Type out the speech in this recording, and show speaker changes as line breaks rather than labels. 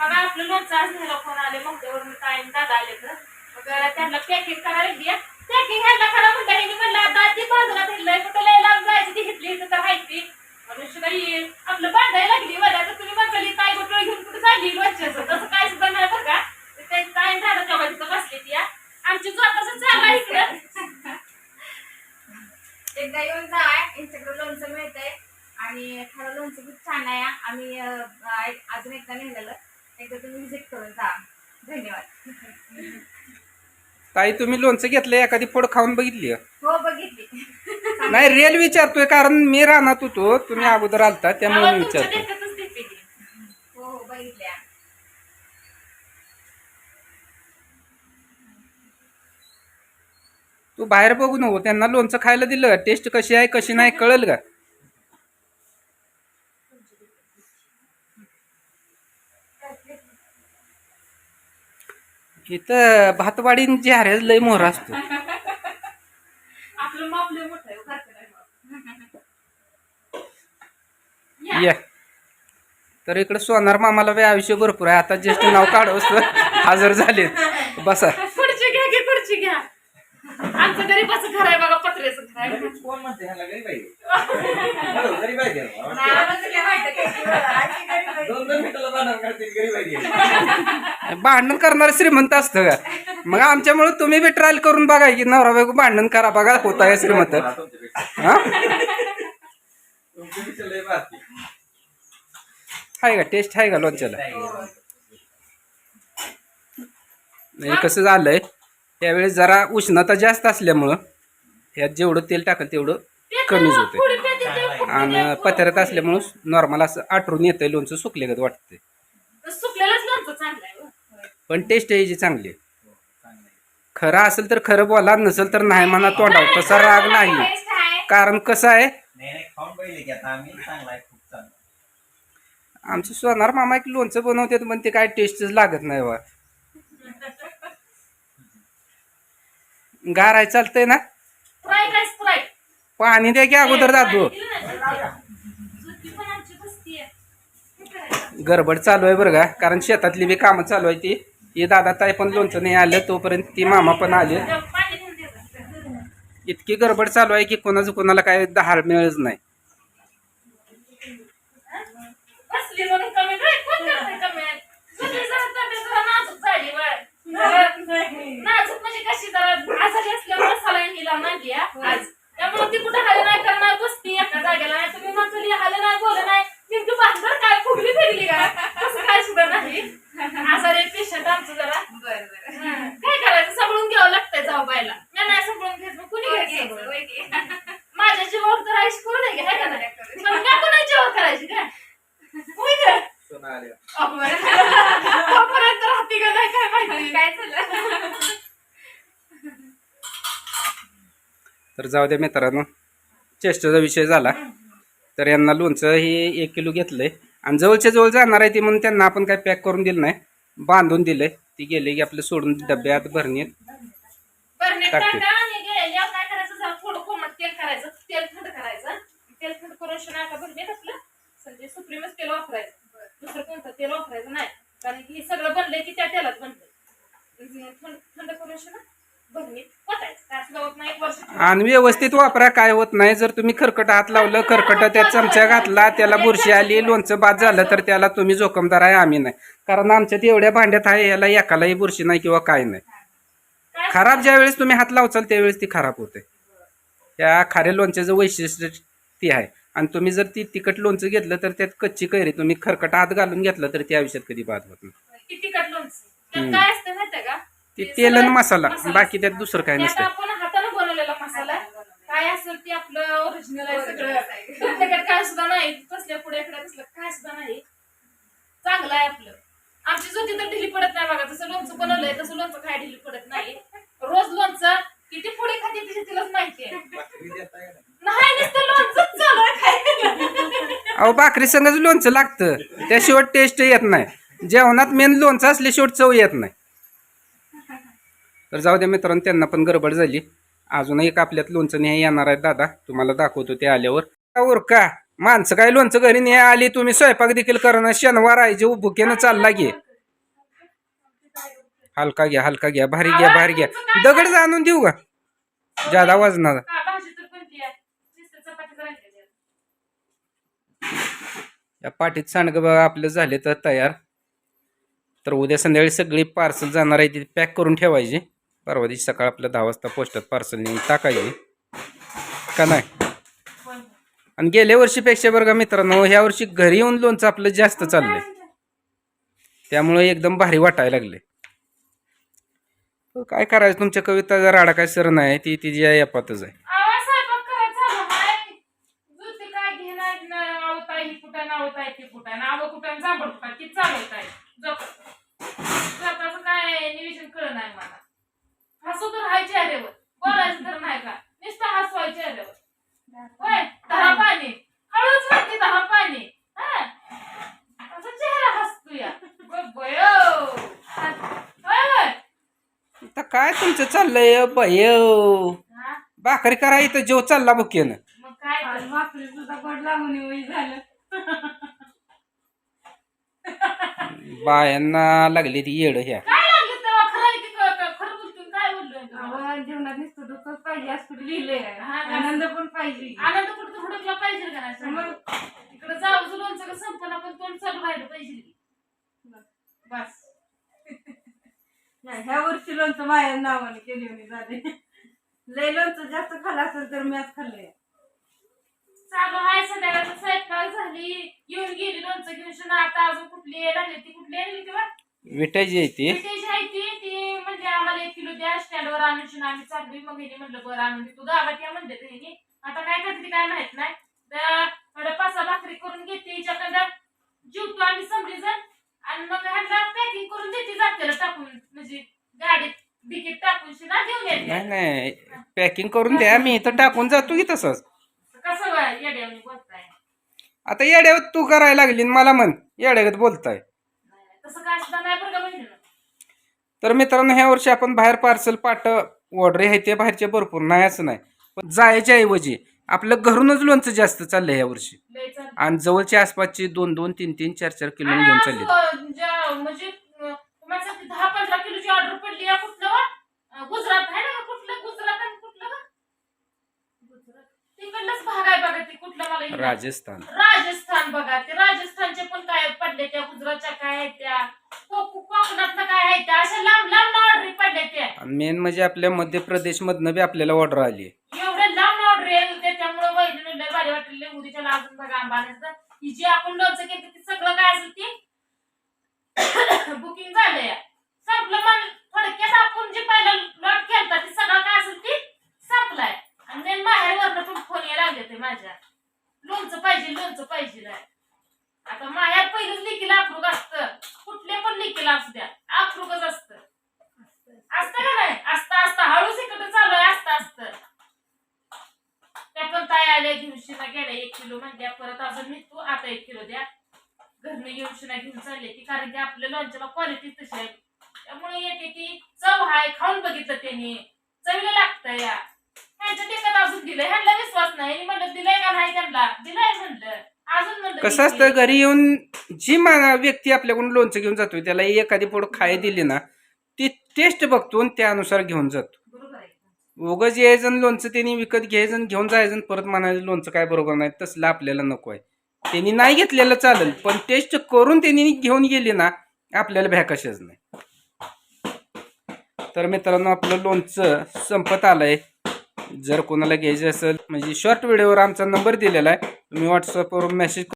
मग आपलं लोणचं आज न्यायला फोन आले मग टाइम दादा आले तर मग त्यांना पॅकिंग करायला दिया पॅकिंग ह्याला करा म्हणता हे म्हणलं आता ती बाजूला ठेवलंय कुठं लय लांब जायची ती घेतली तर माहिती काही आपलं बांधायला लागली मला तर तुम्ही म्हणताली ताई गोटळ घेऊन कुठं चालली लोणच्याचं तसं काय सुद्धा नाही बरं का ते ताई दादा तेव्हा तिथं बसली ती आमची स्वतःच चालला इकडं
एकदा येऊन जा यांच्याकडे लोणचं मिळतंय आणि खरं लोणचं खूप छान आहे आम्ही अजून एकदा नेलेलं एकदा तुम्ही व्हिजिट करून जा धन्यवाद
ताई तुम्ही लोणचं घेतलं एखादी फोड खाऊन बघितली
हो बघितली
नाही रेल विचारतोय कारण मी राहणार होतो तुम्ही अगोदर आलता त्यामुळे मी विचारतो
हो हो बघितल्या
तू बाहेर बघू नको त्यांना लोणचं खायला दिलं टेस्ट कशी आहे कशी नाही कळेल का इथं भातवाडी जे हऱ्या लय मोहर असतो
आपलं माप लय मोठं आहे
या तर इकडे सोनार मामाला बी आयुष्य भरपूर आहे आता ज्येष्ठ नाव काढवस हजर झाले बसा
खुर्ची घ्या की खुर्ची घ्या आमचं गरीबाचं घर आहे बघा पत्र्याचं घर आहे
कोण म्हणते ह्याला गरीब आहे दोन मिनिटाला भांडण करतील गरीब आहे
भांडण करणार श्रीमंत असतं का मग आमच्यामुळे तुम्ही बी ट्रायल करून बघा की नवरा बायको भांडण करा बघा होत आहे श्रीमंत हा आहे का टेस्ट आहे का लोणच्याला नाही कसं झालंय त्यावेळेस जरा उष्णता जास्त असल्यामुळं ह्यात जेवढं तेल टाकल तेवढं कमीच होतंय आणि पत्र्यात असल्यामुळं नॉर्मल असं आटरून येतंय लोणचं सुकलेगत वाटतंय
सुकलेलंच लोणचं चांगलं आहे
पण टेस्ट यायची चांगली आहे खरं असेल तर खरं बोला नसेल तर नाही म्हणा तोंडावर तसा राग नाही कारण कसं आहे
खाऊन पहिले की आता आम्ही चांगला आहे खूप चांगला
आमचे सोनार मामा एक लोणचं बनवतात पण ते काय टेस्टच लागत नाही बा गार आहे चालतंय ना
फ्राय काय फ्राय
पाणी द्या की अगोदर दादू गडबड चालू आहे बरं का कारण शेतातली बी कामं चालू आहे ती हे दादा ताई पण लोणचं नाही आलं तोपर्यंत ती मामा पण आले इतकी गडबड चालू आहे की कोणाचं कोणाला काय दहार मिळच नाही
नाजूक म्हणजे कशी जरा आजारी असल्यामुळे सलाईन हिला नाही आज त्यामुळे ती कुठे हाले नाही करणार बसती एका जागेला नाही तुम्ही म्हणतो हाले नाही बोल नाही नेमकी बांधणार काय फुगली फिरली का तसं काय सुद्धा नाही आजारी पेशंट आमचं जरा काय करायचं सांभाळून घ्यावं लागतंय जाऊ बायला मी नाही सांभाळून घ्यायचं कुणी घ्यायचं माझ्या जीवावर तर आईश करू नये का नाही कोणा जीवावर करायची काय राहते का नाही काय माहिती काय झालं
तर जाऊ द्या मित्रांनो चेष्टेचा विषय झाला तर यांना लोणचं हे 1 किलो घेतलंय आणि जवळच्या जवळ जाणार आहे ती म्हणून त्यांना आपण काय पॅक करून दिलं नाही बांधून दिलंय ती गेले की आपलं सोडून डब्यात भरणीत टाकते
काय करायचं थोडं कोमट तेल करायचं तेल थंड करायचं तेल थंड करून शिना भरणीत आपलं म्हणजे सुप्रीमच तेल वापरायचं दुसरं कोणतं तेल वापरायचं नाही कारण की हे सगळं बनलंय की त्या तेलात बनलंय थंड करून शिना भरणीत पोटायचं काय सुद्धा होत नाही 1 वर्ष
आणि व्यवस्थित वापरा काय होत नाही जर तुम्ही खरकट हात लावलं खरकट त्या चमचा घातला त्याला बुरशी आली लोणचं बाद झालं तर त्याला तुम्ही जोखमदार आहे आम्ही नाही कारण आमच्यात एवढ्या भांड्यात आहे याला एकालाही बुरशी नाही किंवा काय नाही खराब ज्या वेळेस तुम्ही हात लावचाल त्यावेळेस ती खराब होते त्या खाऱ्या लोणच्याचं वैशिष्ट्य ती आहे आणि तुम्ही जर ती तिखट लोणचं घेतलं तर त्यात कच्ची कैरी तुम्ही खरकट हात घालून घेतलं तर त्या आयुष्यात कधी बाद होत नाही
तिखट लोणचं काय असतं माहितीये का
ती तेल आणि मसाला बाकी त्यात दुसरं काय नसतं
आपण हाताने बनवलेला मसाला काय असेल ते आपलं ओरिजिनल आहे सगळं डुप्लिकेट काय सुद्धा नाही तसल्या पुढे तसलं काय सुद्धा नाही चांगलं आहे आपलं आमची ज्योती तर ढिली पडत नाही बघा तसं लोणचं बनवलंय तसं लोणचं काय ढिली पडत नाही रोज लोणचं किती पुढे खाते तिची तिलाच माहिती आहे नाही नुसतं लोणचंच चालू आहे खायला
अहो भाकरी संगच लोणचं लागतं त्याशिवाय टेस्ट येत नाही जेवणात मेन लोणचं असल्याशिवाय चव येत नाही तर जाऊ द्या मित्रांनो त्यांना पण गडबड झाली अजून एक आपल्यात लोणचं न्याय येणार आहे दादा तुम्हाला दाखवतो ते आल्यावर का माणसं काय लोणचं घरी न्याय आली तुम्ही स्वयंपाक देखील करणं शनिवार आहे जे भुकेनं चालला गे हलका घ्या भारी घ्या दगड जाणून देऊ का ज्यादा वजनाचा
का भाजी तर कोणती आहे नुसतं चपातीच राहिलेली आहे.
या पाठीत सांडगं बघा आपलं झाले तर तयार. तर उद्या संध्याकाळी सगळी पार्सल जाणार आहे ती पॅक करून ठेवायची. परवा दिवशी सकाळ आपल्या 10 वाजता पोस्टात पार्सल नेऊन टाकायची का नाही.
पण
आणि गेल्या वर्षीपेक्षा बरं का मित्रांनो ह्या वर्षी घरी येऊन लोणचं आपलं जास्त चाललंय. त्यामुळे एकदम भारी वाटायला लागले. काय करायचं तुमच्या कविता राडा काय सर नाही ती तिची यापातच आहे.
आवाज स्वयंपाक करायचा झाला हाय. जुती काय घेणार आवताय ही कुठं नावताय ती कुठं नाव कुठं जांभळ कुठं ती चालवताय स्वतःच काय नियोजन कळलं नाही मला. हसू तर हाय चेहऱ्यावर बोलायचं तर नाही का नुसतं हसवाय चेहऱ्यावर. होय दहा पाणी हळूच म्हणते दहा पाणी हा असं चेहरा हसतो या बयो होय
आता काय तुमचं चाललंय बयो
हा
भाकरी करा इथं जेव चालला बुकेनं.
मग काय तर.
भाकरी सुद्धा गोड लागून होई झालं.
बायांना लागली ती येड ह्या.
काय लागलं तेव्हा खरं आहे की खरं बोलतो काय बोललोय तुला?
अहो, जीवनात नुसतं दुःखच पाहिजे असं कुठे लिहिलंय
हा,
आनंद पण पाहिजे.
आनंद कुठं हुडकला पाहिजे का नाही समोर? इकडे जाऊ लोणचं का संपलं पण तोंड चालू राहिलं पाहिजे की. बस
ह्या वर्षी लोणचं माझ्या नावाने केली होती झाले. लय लोणचं जास्त खाल्लं असेल तर मी आज खाल्लंय.
चालू आहे संध्याकाळचं स्वयंपाक झाली येऊन गेली लोणचं घेऊन शिना आता अजून कुठली लागली ती कुठली आणली किंवा
विटायची आहे ती.
त्याची आहे ती म्हणजे आम्हाला 1 किलो द्या स्टँडवर आणून शिना आम्ही चालली मग हिने म्हणलं बरं आणून दे तू गावात या म्हणते हिने आता काय करते ती काय माहित नाही. थोड्या 5-6 भाकरी करून घेते हिच्याकडं जेवतो आम्ही समजेजण आणि मग ह्यांना पॅकिंग करून देते जातेला टाकून म्हणजे गाडीत बिकीट टाकून शिना घेऊन येते.
नाही पॅकिंग करून द्या मी इथं टाकून जातो की तसंच.
कसं येड्यावनी बोलताय
आता येड्यावर तू करायला लागली आणि मला म्हण येड्यागत बोलताय.
तसं काय सुद्धा नाही बरं का बहिणीनं.
तर मित्रांनो ह्या वर्षी आपण बाहेर पार्सल ऑर्डर आहे ते बाहेरचे भरपूर नाही असं नाही पण जायच्या ऐवजी आपलं घरूनच लोणचं जास्त चाललंय ह्या वर्षी.
लय चालतं.
आणि जवळच्या आसपासची 2-2, 3-3, 4-4 किलो घेऊन चालले.
म्हणजे तुम्हाला 10-15 किलोची ऑर्डर पडली या कुठलं गुजरात आहे ना कुठलं गुजरात आणि कुठलं गुजरात तिकडलंच भाग आहे बघा ते कुठलं मला येईना. राजस्थान बघा ते राजस्थानचे पण काय पडले त्या गुजरातच्या काय आहेत त्या कोकणात काय आहेत त्या अशा लांब लांब ऑर्डर पडले त्या.
आणि मेन म्हणजे आपल्या मध्य प्रदेश मधनं बी आपल्याला ऑर्डर आली.
एवढे लांब ऑर्डर येईल त्यामुळे वहिनीने लय भारी वाटले उद्याच्या अजून बघा आंबाण्याचं ही जे आपण लोणचं केलं ते सगळं काय असेल ते बुकिंग झालंय संपलं. मग थोडक्यात आपण जे पहिलं लॉट केलता ते सगळं काय असेल ते संपलाय. आणि నేను बाहेर वरनं पण फोन यायला लागले ते माझ्या लोणचं पाहिजे आता माहेर पहिलेच लिखीला अप्रूग असतं कुठले पण लिखीला असू द्या अप्रूगच असतं का नाही असतं हळूच इकडे चालू आहे असतं त्या पण ताई आल्या घेऊन शिना गेल्या 1 किलो म्हणल्या परत अजून निघतो आता 1 किलो द्या घरनं येऊन शिना घेऊन चालले ती कारण की आपल्या लोणच्याला क्वालिटी तशी आहे त्यामुळे येते ती चव आहे खाऊन बघितलं त्यांनी चवीला लागतं या ह्यांच्या टेकात अजून दिलंय ह्यांना विश्वास नाही म्हणलं दिलंय का नाही त्यांना दिलंय म्हणलं अजून म्हणलं
कसं असतं घरी येऊन जी व्यक्ती आपल्याकडून लोणचं घेऊन जातो त्याला एखादी पोड खाय दिली ना ती टेस्ट बघतो आणि त्यानुसार घेऊन जातो.
बरोबर आहे.
उगाच यायचं लोणचं त्यांनी विकत घ्यायचं आणि घेऊन जायचं परत म्हणायचं लोणचं काय बरोबर नाही तसलं आपल्याला नको आहे. त्यांनी नाही घेतलेलं चालेल पण टेस्ट करून त्यांनी घेऊन गेली ना आपल्याला भ्या कशाच नाही. तर मित्रांनो आपलं लोणचं संपत आलंय. जर कोणाला घ्यायचं असेल म्हणजे शॉर्ट व्हिडिओवर आमचा नंबर दिलेला आहे तुम्ही व्हॉट्सअपवर मेसेज